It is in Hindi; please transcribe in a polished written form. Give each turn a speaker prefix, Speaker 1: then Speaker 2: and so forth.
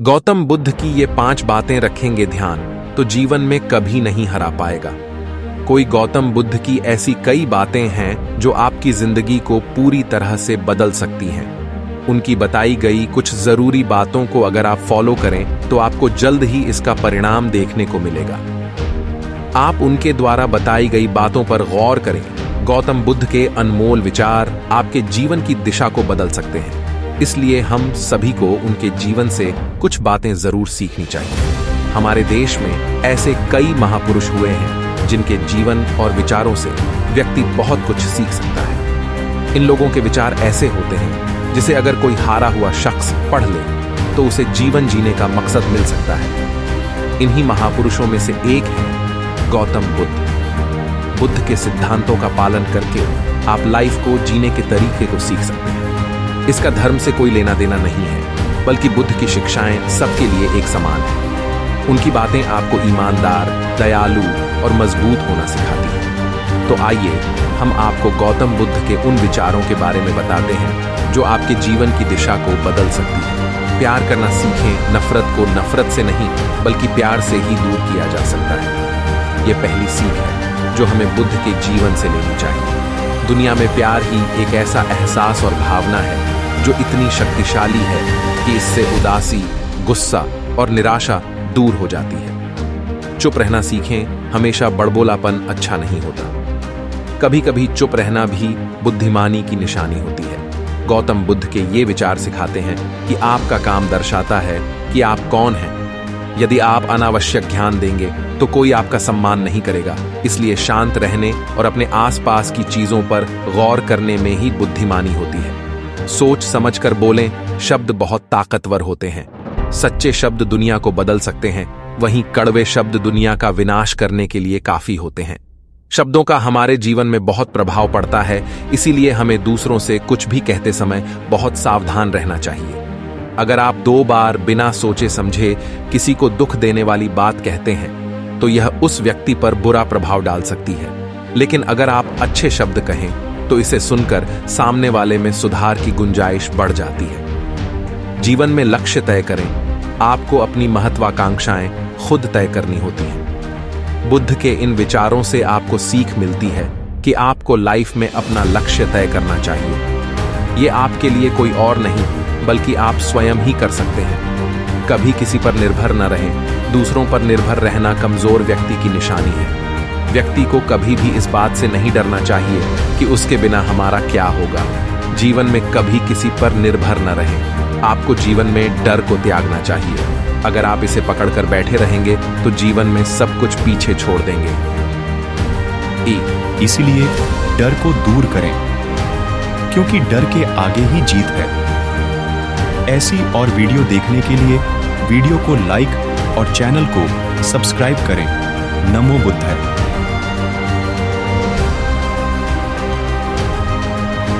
Speaker 1: गौतम बुद्ध की ये 5 बातें रखेंगे ध्यान तो जीवन में कभी नहीं हरा पाएगा। कोई गौतम बुद्ध की ऐसी कई बातें हैं जो आपकी जिंदगी को पूरी तरह से बदल सकती हैं। उनकी बताई गई कुछ जरूरी बातों को अगर आप फॉलो करें तो आपको जल्द ही इसका परिणाम देखने को मिलेगा। आप उनके द्वारा बताई गई बातों पर गौर करें। गौतम बुद्ध के अनमोल विचार आपके जीवन की दिशा को बदल सकते हैं, इसलिए हम सभी को उनके जीवन से कुछ बातें जरूर सीखनी चाहिए। हमारे देश में ऐसे कई महापुरुष हुए हैं जिनके जीवन और विचारों से व्यक्ति बहुत कुछ सीख सकता है। इन लोगों के विचार ऐसे होते हैं जिसे अगर कोई हारा हुआ शख्स पढ़ ले तो उसे जीवन जीने का मकसद मिल सकता है। इन्हीं महापुरुषों में से एक है गौतम बुद्ध। बुद्ध के सिद्धांतों का पालन करके आप लाइफ को जीने के तरीके को सीख सकते हैं। इसका धर्म से कोई लेना देना नहीं है, बल्कि बुद्ध की शिक्षाएं सबके लिए एक समान हैं। उनकी बातें आपको ईमानदार, दयालु और मजबूत होना सिखाती हैं। तो आइए हम आपको गौतम बुद्ध के उन विचारों के बारे में बताते हैं जो आपके जीवन की दिशा को बदल सकती है। प्यार करना सीखें, नफरत को नफरत से नहीं बल्कि प्यार से ही दूर किया जा सकता है। यह पहली सीख है जो हमें बुद्ध के जीवन से लेनी चाहिए। दुनिया में प्यार ही एक ऐसा एहसास और भावना है जो इतनी शक्तिशाली है कि इससे उदासी, गुस्सा और निराशा दूर हो जाती है। चुप रहना सीखें, हमेशा बड़बोलापन अच्छा नहीं होता। कभी कभी चुप रहना भी बुद्धिमानी की निशानी होती है। गौतम बुद्ध के ये विचार सिखाते हैं कि आपका काम दर्शाता है कि आप कौन हैं। यदि आप अनावश्यक ध्यान देंगे तो कोई आपका सम्मान नहीं करेगा, इसलिए शांत रहने और अपने आसपास की चीजों पर गौर करने में ही बुद्धिमानी होती है। सोच समझकर बोलें, शब्द बहुत ताकतवर होते हैं। सच्चे शब्द दुनिया को बदल सकते हैं, वहीं कड़वे शब्द दुनिया का विनाश करने के लिए काफी होते हैं। शब्दों का हमारे जीवन में बहुत प्रभाव पड़ता है, इसीलिए हमें दूसरों से कुछ भी कहते समय बहुत सावधान रहना चाहिए। अगर आप 2 बार बिना सोचे समझे किसी को दुख देने वाली बात कहते हैं तो यह उस व्यक्ति पर बुरा प्रभाव डाल सकती है, लेकिन अगर आप अच्छे शब्द कहें तो इसे सुनकर सामने वाले में सुधार की गुंजाइश बढ़ जाती है। जीवन में लक्ष्य तय करें। आपको अपनी महत्वाकांक्षाएं खुद तय करनी होती हैं। बुद्ध के इन विचारों से आपको सीख मिलती है कि आपको लाइफ में अपना लक्ष्य तय करना चाहिए। ये आपके लिए कोई और नहीं बल्कि आप स्वयं ही कर सकते हैं। कभी किसी पर निर्भर न रहें। दूसरों पर निर्भर रहना कमजोर व्यक्ति की निशानी है। व्यक्ति को कभी भी इस बात से नहीं डरना चाहिए कि उसके बिना हमारा क्या होगा। जीवन में कभी किसी पर निर्भर न रहें। आपको जीवन में डर को त्यागना चाहिए। अगर आप इसे पकड़कर बैठे रहेंगे तो जीवन में सब कुछ पीछे छोड़ देंगे।
Speaker 2: इसीलिए डर को दूर करें, क्योंकि डर के आगे ही जीत है। ऐसी और वीडियो देखने के लिए वीडियो को लाइक और चैनल को सब्सक्राइब करें। नमो बुद्धाय।